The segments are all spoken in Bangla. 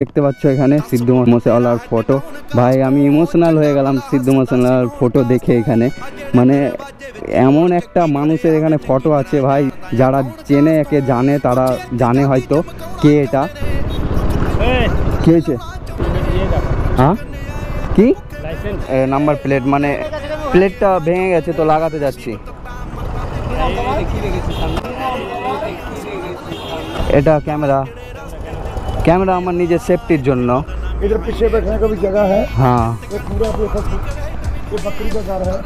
দেখতে পাচ্ছ এখানে সিদ্ধু মশাওয়ালার ফটো। ভাই আমি ইমোশনাল হয়ে গেলাম সিদ্ধু মশাওয়ালার ফটো দেখে। এখানে মানে এমন একটা মানুষের এখানে ফটো আছে ভাই, যারা চেনে একে জানে তারা জানে হয়তো কে এটা। কি হয়েছে? হ্যাঁ কি নাম্বার প্লেট, মানে প্লেটটা ভেঙে গেছে তো লাগাতে যাচ্ছি। এটা ক্যামেরা कैमरा हमारे निजे सेफ्टी जन्नो। इधर पीछे बैठने का भी जगह है। हाँ ये पूरा ये बकरी का घर है।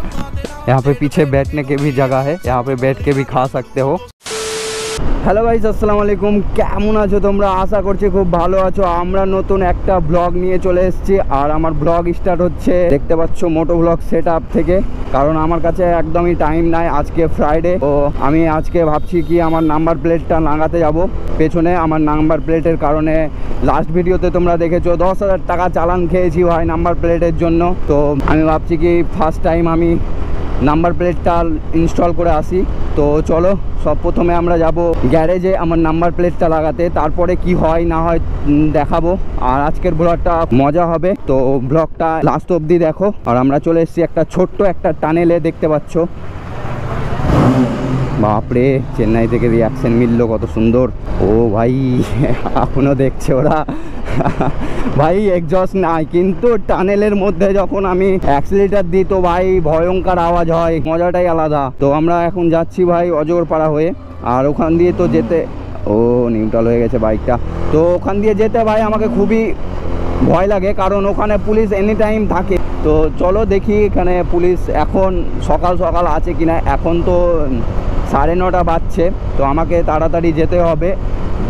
यहाँ पे पीछे बैठने के भी जगह है, यहाँ पे बैठ के भी खा सकते हो। হ্যালো গাইস, আসসালামু আলাইকুম। কেমন আছো তোমরা? আশা করছি খুব ভালো আছো। আমরা নতুন একটা ব্লগ নিয়ে চলে এসেছি, আর আমার ব্লগ স্টার্ট হচ্ছে দেখতে পাচ্ছ মোটো ব্লগ সেট আপ থেকে। কারণ আমার কাছে একদমই টাইম নাই, আজকে ফ্রাইডে। তো আমি আজকে ভাবছি কি আমার নাম্বার প্লেটটা লাগাতে যাব পেছনে। আমার নাম্বার প্লেটের কারণে লাস্ট ভিডিওতে তোমরা দেখেছো 10,000 টাকা চালান খেয়েছি ভাই নাম্বার প্লেটের জন্য। তো আমি ভাবছি কি ফার্স্ট টাইম আমি নাম্বার প্লেটটা ইনস্টল করে আসি। তো চলো সব প্রথমে আমরা যাব গ্যারেজে আমার নাম্বার প্লেটটা লাগাতে, তারপরে কি হয় না হয় দেখাবো। আর আজকের ব্লগটা মজা হবে, তো ব্লগটা লাস্ট অবধি দেখো। আর আমরা চলে এসেছি একটা ছোট্ট একটা টানেলে, দেখতে পাচ্ছ। বাপরে, চেন্নাই থেকে রিয়াকশন মিললো, কত সুন্দর। ও ভাই এখনো দেখছে ওরা ভাই এক্সজস্ট নাই, কিন্তু টানেলের মধ্যে যখন আমি অ্যাক্সিলেটার দিই তো ভাই ভয়ঙ্কর আওয়াজ হয়, মজাটাই আলাদা। তো আমরা এখন যাচ্ছি ভাই অজগরপাড়া হয়ে, আর ওখান দিয়ে তো যেতে ও নিউট্রাল হয়ে গেছে বাইকটা। তো ওখান দিয়ে যেতে ভাই আমাকে খুবই ভয় লাগে, কারণ ওখানে পুলিশ এনি টাইম থাকে। তো চলো দেখি এখানে পুলিশ এখন সকাল সকাল আছে কিনা। এখন তো 9:30 বাজছে, তো আমাকে তাড়াতাড়ি যেতে হবে,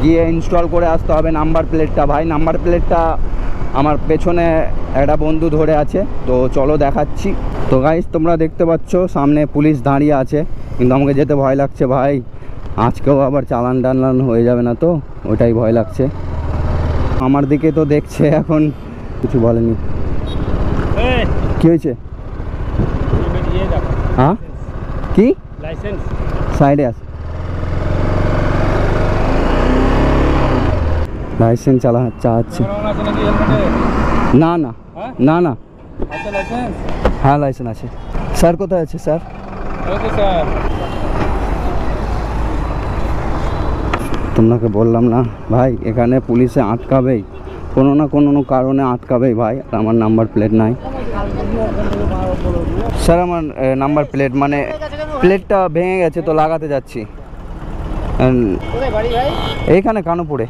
গিয়ে ইনস্টল করে আসতে হবে নাম্বার প্লেটটা। ভাই নাম্বার প্লেটটা আমার পেছনে একটা বন্ধু ধরে আছে, তো চলো দেখাচ্ছি। তো গাইস তোমরা দেখতে পাচ্ছ সামনে পুলিশ দাঁড়িয়ে আছে, কিন্তু আমাকে যেতে ভয় লাগছে ভাই। আজকেও আবার চালান টালান হয়ে যাবে না তো, ওটাই ভয় লাগছে। আমার দিকে তো দেখছে, এখন কিছু বলেনি। কি হয়েছে? হ্যাঁ কি লাইসেন্স সাইডে আছে, লাইসেন্স চালাচ্ছে না না না না। হ্যাঁ লাইসেন্স আছে স্যার। কোথায় আছে স্যার? তোমাকে বললাম না ভাই, এখানে পুলিশে আটকাবেই, কোনো না কোনো কারণে আটকাবেই ভাই। আমার নাম্বার প্লেট নাই স্যার। আমার নাম্বার প্লেট, মানে প্লেটটা ভেঙে গেছে তো লাগাতে যাচ্ছি। এইখানে কানুপুরে।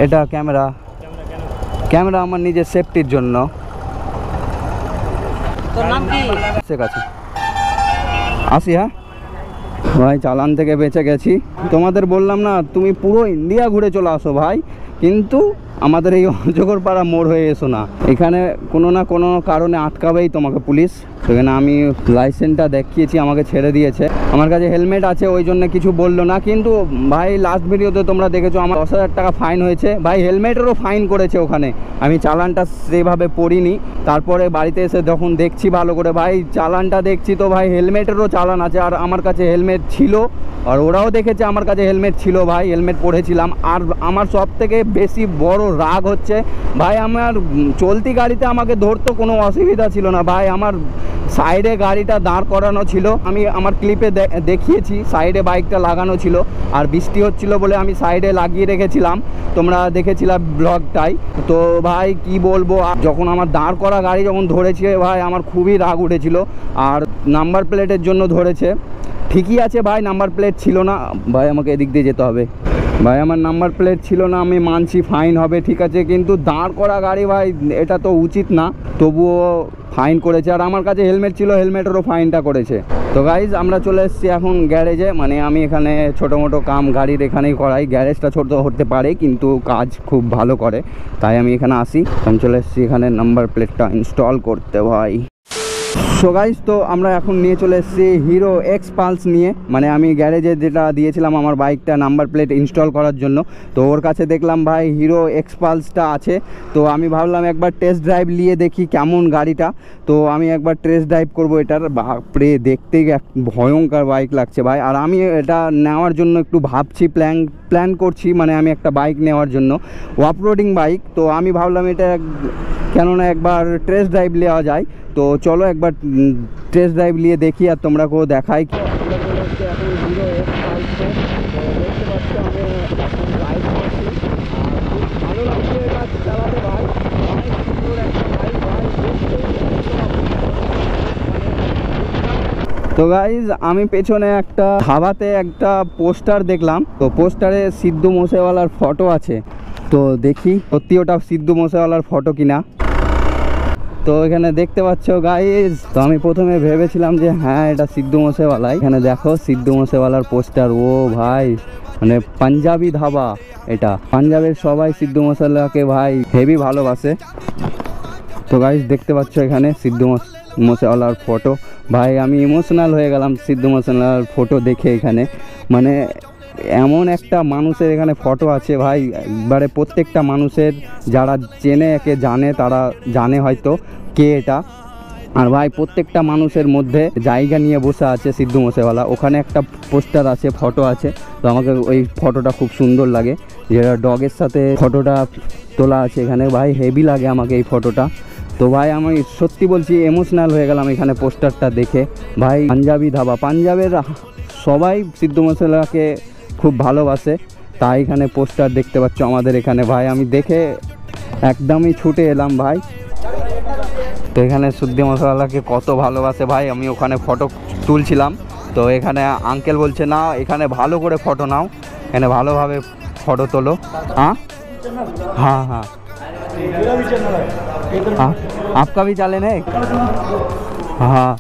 এটা ক্যামেরা ক্যামেরা আমার নিজের সেফটির জন্য। ঠিক আছে আসি। হ্যাঁ ভাই চালান থেকে বেঁচে গেছি। তোমাদের বললাম না তুমি পুরো ইন্ডিয়া ঘুরে চলে আসো ভাই, কিন্তু আমাদের এই অজগরপাড়া মোড় হয়ে এসো না। এখানে কোনো না কোনো কারণে আটকাবেই তোমাকে পুলিশ। সেখানে আমি লাইসেন্সটা দেখিয়েছি, আমাকে ছেড়ে দিয়েছে। আমার কাছে হেলমেট আছে, ওই জন্য কিছু বললো না। কিন্তু ভাই লাস্ট ভিডিওতে তোমরা দেখেছো আমার 10,000 টাকা ফাইন হয়েছে ভাই, হেলমেটেরও ফাইন করেছে ওখানে। আমি চালানটা সেভাবে পড়িনি, তারপরে বাড়িতে এসে যখন দেখছি ভালো করে ভাই চালানটা দেখছি, তো ভাই হেলমেটেরও চালান আছে। আর আমার কাছে হেলমেট ছিল, আর ওরাও দেখেছে আমার কাছে হেলমেট ছিল ভাই, হেলমেট পরেছিলাম। আর আমার সব থেকে বেশি বড় রাগ হচ্ছে ভাই, আমার চলতি গাড়িতে আমাকে ধরতো কোনো অসুবিধা ছিল না ভাই। আমার সাইডে গাড়িটা দাঁড় করানো ছিল, আমি আমার ক্লিপে দেখিয়েছি সাইডে বাইকটা লাগানো ছিল, আর বৃষ্টি হচ্ছিল বলে আমি সাইডে লাগিয়ে রেখেছিলাম, তোমরা দেখেছিলাম ব্লগটাই। তো ভাই কি বলবো, যখন আমার দাঁড় করা গাড়ি যখন ধরেছে ভাই আমার খুবই রাগ উঠেছিল। আর নাম্বার প্লেটের জন্য ধরেছে, ঠিকই আছে ভাই নাম্বার প্লেট ছিল না ভাই, আমাকে এদিক দিয়ে যেতে হবে ভাই। আমার নাম্বার প্লেট ছিল না, আমি মানছি ফাইন হবে ঠিক আছে, কিন্তু দাঁড় করা গাড়ি ভাই এটা তো উচিত না, তবুও ফাইন করেছে। আর আমার কাছে হেলমেট ছিল, হেলমেটেরও ফাইনটা করেছে। তো গাইজ আমরা চলে এসেছি এখন গ্যারেজে, মানে আমি এখানে ছোটো মোটো কাম গাড়ির এখানেই করাই। গ্যারেজটা ছোট হতে পারে কিন্তু কাজ খুব ভালো করে, তাই আমি এখানে আসি। আমি চলে এসেছি এখানে নাম্বার প্লেটটা ইনস্টল করতে ভাই। সো গাইস, তো আমরা এখন নিয়ে চলে এসেছি হিরো এক্স পালস নিয়ে, মানে আমি গ্যারেজে যেটা দিয়েছিলাম আমার বাইকটা নাম্বার প্লেট ইনস্টল করার জন্য। তো ওর কাছে দেখলাম ভাই হিরো এক্স পালসটা আছে, তো আমি ভাবলাম একবার টেস্ট ড্রাইভ নিয়ে দেখি কেমন গাড়িটা। তো আমি একবার টেস্ট ড্রাইভ করবো এটার। বাপরে, দেখতেই এক ভয়ঙ্কর বাইক লাগছে ভাই। আর আমি এটা নেওয়ার জন্য একটু ভাবছি, প্ল্যান করছি, মানে আমি একটা বাইক নেওয়ার জন্য অফরোডিং বাইক। তো আমি ভাবলাম এটা কেননা একবার টেস্ট ড্রাইভ নেওয়া যায়। তো চলো একবার টেস্ট ড্রাইভ নিয়ে দেখি আর তোমরাকেও দেখাই। তো গাইজ, আমি পেছনে একটা ধাবাতে একটা পোস্টার দেখলাম। তো পোস্টারে সিদ্ধু মুসেওয়ালার ফটো আছে। তো দেখি সত্যি ওটা সিদ্ধু মুসেওয়ালার ফটো কিনা। তো এখানে দেখতে পাচ্ছ গাইজ, তো আমি প্রথমে ভেবেছিলাম যে হ্যাঁ এটা সিদ্ধু মুসেওয়ালাই। এখানে দেখো সিদ্ধু মুসেওয়ালার পোস্টার। ও ভাই, মানে পাঞ্জাবি ধাবা এটা। পাঞ্জাবের সবাই সিদ্ধু মুসেওয়ালাকে ভাই হেভি ভালোবাসে। তো গাইজ দেখতে পাচ্ছ এখানে সিদ্ধু মুসেওয়ালার ফটো। ভাই আমি ইমোশনাল হয়ে গেলাম সিদ্ধু মুসেওয়ালার ফটো দেখে। এখানে মানে এমন একটা মানুষের এখানে ফটো আছে ভাই, একবারে প্রত্যেকটা মানুষের যারা চেনে একে জানে তারা জানে হয়তো কে এটা। আর ভাই প্রত্যেকটা মানুষের মধ্যে জায়গা নিয়ে বসে আছে সিদ্ধু মুসেওয়ালা। ওখানে একটা পোস্টার আছে, ফটো আছে। তো আমাকে ওই ফটোটা খুব সুন্দর লাগে, যেটা ডগের সাথে ফটোটা তোলা আছে এখানে। ভাই হেভি লাগে আমাকে এই ফটোটা। তো ভাই আমি সত্যি বলছি ইমোশনাল হয়ে গেলাম এখানে পোস্টারটা দেখে। ভাই পাঞ্জাবি ধাবা, পাঞ্জাবের সবাই সিদ্ধু মুসেওয়ালাকে খুব ভালোবাসে, তাই এখানে পোস্টার দেখতে পাচ্ছ আমাদের এখানে। ভাই আমি দেখে একদমই ছুটে এলাম ভাই। তো এখানে সিদ্ধু মুসেওয়ালাকে কত ভালোবাসে ভাই। আমি ওখানে ফটো তুলছিলাম, তো এখানে আঙ্কেল বলছে না এখানে ভালো করে ফটো নাও, এখানে ভালোভাবে ফটো তোলো। हाँ हाँ हाँ, आपका भी चैनल है? हाँ,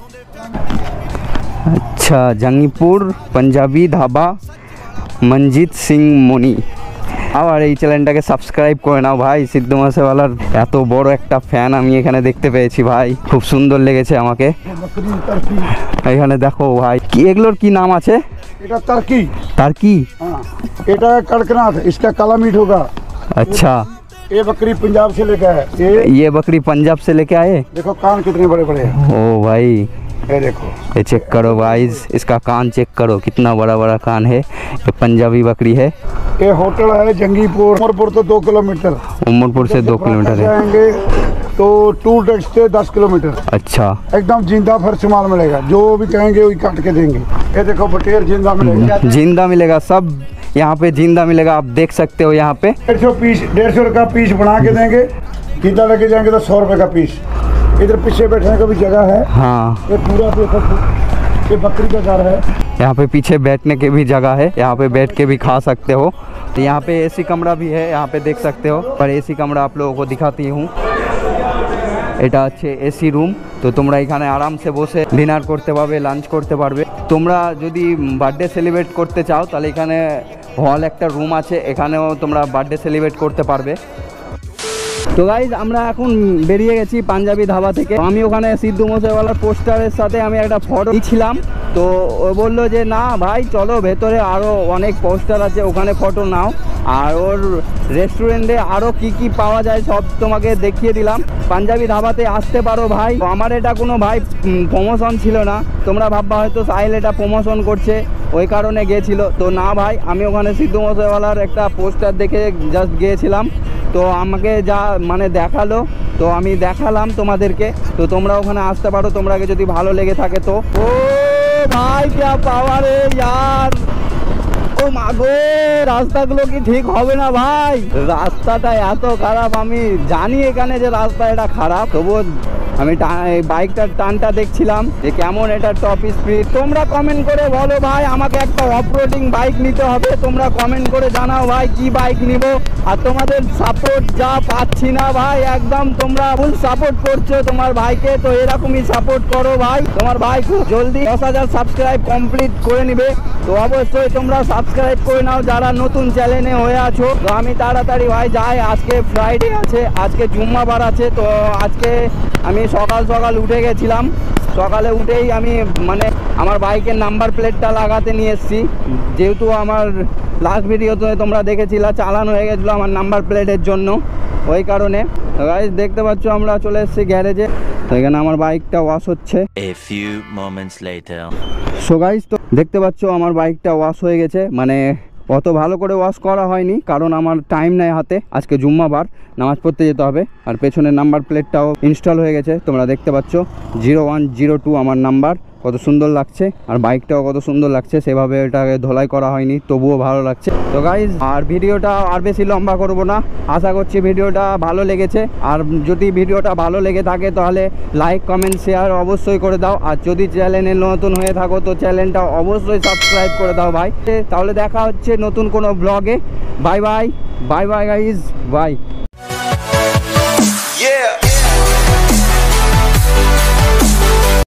अच्छा। जंगीपुर पंजाबी ধাবা, মনজিৎ সিং মনি। আবার এই চ্যানেলটাকে সাবস্ক্রাইব করে নাও ভাই। সিদ্ধু মুসেওয়ালার এত বড় একটা ফ্যান আমি এখানে দেখতে পেয়েছি ভাই, খুব সুন্দর লেগেছে আমাকে। এখানে দেখো ভাই, কি এগুলোর কি নাম আছে? এটা টার্কি। টার্কি? हाँ, এটা कड़कनाथ, इसका काला मीट होगा। अच्छा, ये बकरी पंजाब से लेके आए। ये बकरी पंजाब से लेके आए। देखो कान कितने बड़े बड़े हैं। ओ भाई, ये देखो, ये चेक करो गाइस, इसका कान चेक करो, कितना बड़ा बड़ा कान है। ये पंजाबी बकरी है। ये होटल है जंगीपुर। उमरपुर तो 2 किलोमीटर। उमरपुर से 2 किलोमीटर है। जाएंगे तो टूल टैक्स से 10 किलोमीटर। अच्छा, एकदम जिंदा फर्श माल मिलेगा, जो भी कहेंगे वही काट के देंगे। ये देखो बटेर जिंदा मिलेगा। जिंदा मिलेगा, सब यहाँ पे जिंदा मिलेगा। आप देख सकते हो यहाँ पे 150 रुपये का पीस बना के देंगे। जिंदा लेके जाएंगे तो 100 रुपये का पीस। इधर पीछे बैठने का भी जगह है। हाँ, ये पूरा देखो, ये बकरी का घर है। यहाँ पे पीछे बैठने की भी जगह है, यहाँ पे बैठ के भी खा सकते हो। तो यहाँ पे एसी कमरा भी है, यहाँ पे देख सकते हो। पर एसी कमरा आप लोगों को दिखाती हूँ। এটা হচ্ছে এসি রুম। তো তোমরা এখানে আরামসে বসে ডিনার করতে পারবে, লাঞ্চ করতে পারবে। তোমরা যদি বার্থডে সেলিব্রেট করতে চাও তাহলে এখানে হল একটা রুম আছে, এখানেও তোমরা বার্থডে সেলিব্রেট করতে পারবে। তো গাইজ আমরা এখন বেরিয়ে গেছি পাঞ্জাবি ধাবা থেকে। আমি ওখানে সিদ্ধু মুসেওয়ালার পোস্টারের সাথে আমি একটা ফটো নিয়েছিলাম। তো ও বললো যে না ভাই চলো ভেতরে আরও অনেক পোস্টার আছে, ওখানে ফটো নাও। আর ওর রেস্টুরেন্টে আরও কি কি পাওয়া যায় সব তোমাকে দেখিয়ে দিলাম। পাঞ্জাবি ধাবাতে আসতে পারো ভাই। তো আমার এটা কোনো ভাই প্রমোশন ছিল না, তোমরা ভাববা হয়তো সাহিল এটা প্রমোশন করছে ওই কারণে গিয়েছিল। তো না ভাই, আমি ওখানে সিদ্ধু মুসেওয়ালার একটা পোস্টার দেখে জাস্ট গিয়েছিলাম। তো আমাকে যা মানে দেখালো, তো আমি দেখালাম তোমাদেরকে। তো তোমরা ওখানে আসতে পারো, তোমরাকে যদি ভালো লেগে থাকে তো। ও ভাই क्या পাওয়ার রে यार, ও মাগো রাস্তাগুলো কি ঠিক হবে না ভাই? রাস্তাটা এত খারাপ, আমি জানি এখানে যে রাস্তা এটা খারাপ, তবুও আমি বাইকটার টানটা দেখছিলাম যে কেমন এটা টপ স্পিড। তোমরা কমেন্ট করে বলো ভাই আমাকে একটা অফরোডিং বাইক নিতে হবে। তোমরা কমেন্ট করে জানাও ভাই কি বাইক নিব। আর তোমাদের সাপোর্ট যা পাচ্ছি না ভাই, একদম তোমরা ফুল সাপোর্ট করছো তোমার ভাইকে। তো এরকমই সাপোর্ট করো ভাই, তোমার ভাই খুব জলদি 10,000 সাবস্ক্রাইব কমপ্লিট করে নিবে। তো অবশ্যই তোমরা সাবস্ক্রাইব করে নাও যারা নতুন চ্যানেলে হয়ে আছো। তো আমি তাড়াতাড়ি ভাই যাই, আজকে ফ্রাইডে আছে, আজকে জুম্মাবার আছে। তো আজকে আমি সকাল সকাল উঠে গেছিলাম, সকালে উঠেই আমি মানে আমার বাইকের নাম্বার প্লেটটা লাগাতে নিয়ে এসেছি, যেহেতু আমার লাস্ট ভিডিওতে তোমরা দেখেছিলা চালান হয়ে গেছিলো আমার নাম্বার প্লেটের জন্য, ওই কারণে। গাইস দেখতে পাচ্ছ আমরা চলে এসেছি গ্যারেজে, তো এখানে আমার বাইকটা ওয়াশ হচ্ছে। A few moments later. So guys তো দেখতে পাচ্ছ আমার বাইকটা ওয়াশ হয়ে গেছে, মানে অত ভালো করে ওয়াশ করা হয়নি কারণ আমার টাইম নেই হাতে, আজকে জুম্মাবার নামাজ পড়তে যেতে হবে। আর পেছনের নাম্বার প্লেটটাও ইনস্টল হয়ে গেছে, তোমরা দেখতে পাচ্ছ 0102 আমার নাম্বার, কত সুন্দর লাগছে। আর বাইকটাও কত সুন্দর লাগছে, সেভাবে এটাকে ধোলাই করা হয়নি, তবুও ভালো লাগছে। তো গাইজ আর ভিডিওটা আর বেশি লম্বা করব না, আশা করছি ভিডিওটা ভালো লেগেছে। আর যদি ভিডিওটা ভালো লেগে থাকে তাহলে লাইক কমেন্ট শেয়ার অবশ্যই করে দাও। আর যদি চ্যানেলে নতুন হয়ে থাকো তো চ্যানেলটা অবশ্যই সাবস্ক্রাইব করে দাও ভাই। তাহলে দেখা হচ্ছে নতুন কোনো ব্লগে। Bye bye, bye bye guys, by.